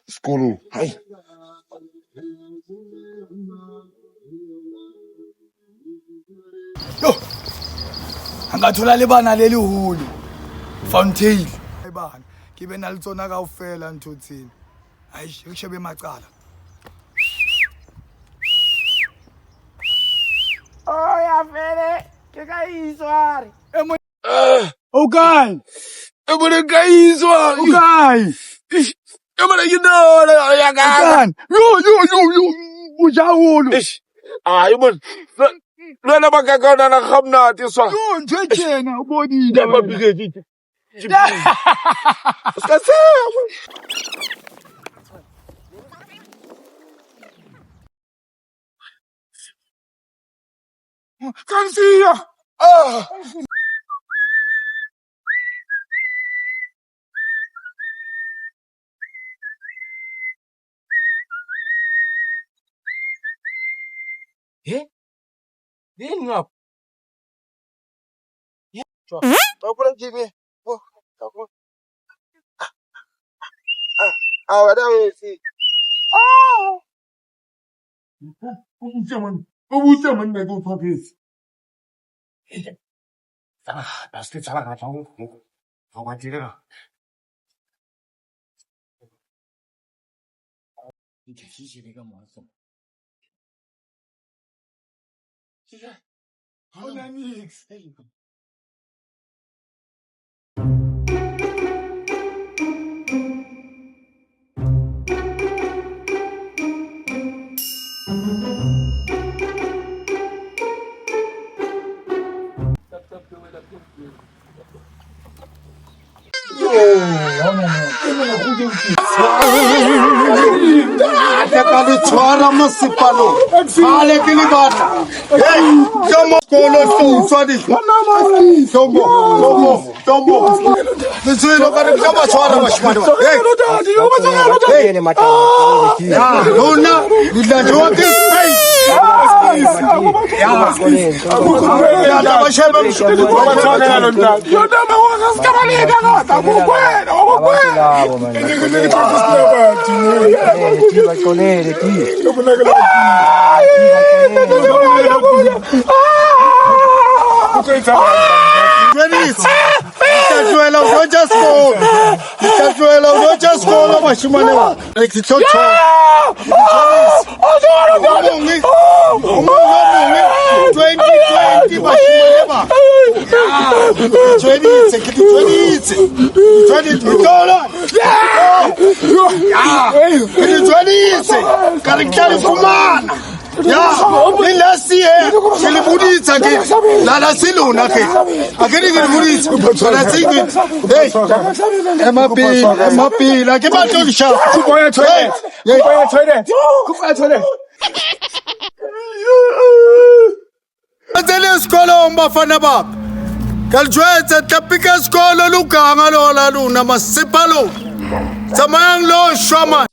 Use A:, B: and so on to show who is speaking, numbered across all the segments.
A: Skolo. Hayi.
B: Yo, angathola lebana leli hulu. Fountain. Ayibana, kibe nalitsona kaufela nthuthini. Hayi, ukushebe emacala.
C: Oh, ya fele. Ke ka iswari.
B: Okay.
A: Emre kaizwa.
B: Okay.
A: Emre yidora yakaka.
B: Kan. Yo. Ujawulu.
A: Hayi man. Lona bakakona na khamnati swa.
B: Yo, nje tjena ubonile
A: Deba
B: wena.
A: bigeti. Skatsama.
B: Kansiya.
A: Din ngap. Apa lagi ni? Oh, apa? Ada wesi. Ubujaman na go papis. Pasti salah nggak tahu. Khawatir lah.
B: 이게 시시비가 뭐였어? 시시. 하나님.
D: Kali chwara masipalo khale ke le bata hey tomo kolo tu swadi tomo niswelo ka re kama chwara mashmado hey lona lila joke hey ya ta bashaba ya lasi ke le buditsa ke la la silona ke akere ke le buditsa la tsingi hey emapila ke batlo disha
A: Kupoya toilet.
D: Azele skolo mbafana baba kaljwetse tapika skolo luganga lola luna masipalo samayang lo shama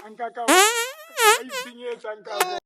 B: Angkaka. Ayo singnya sangka.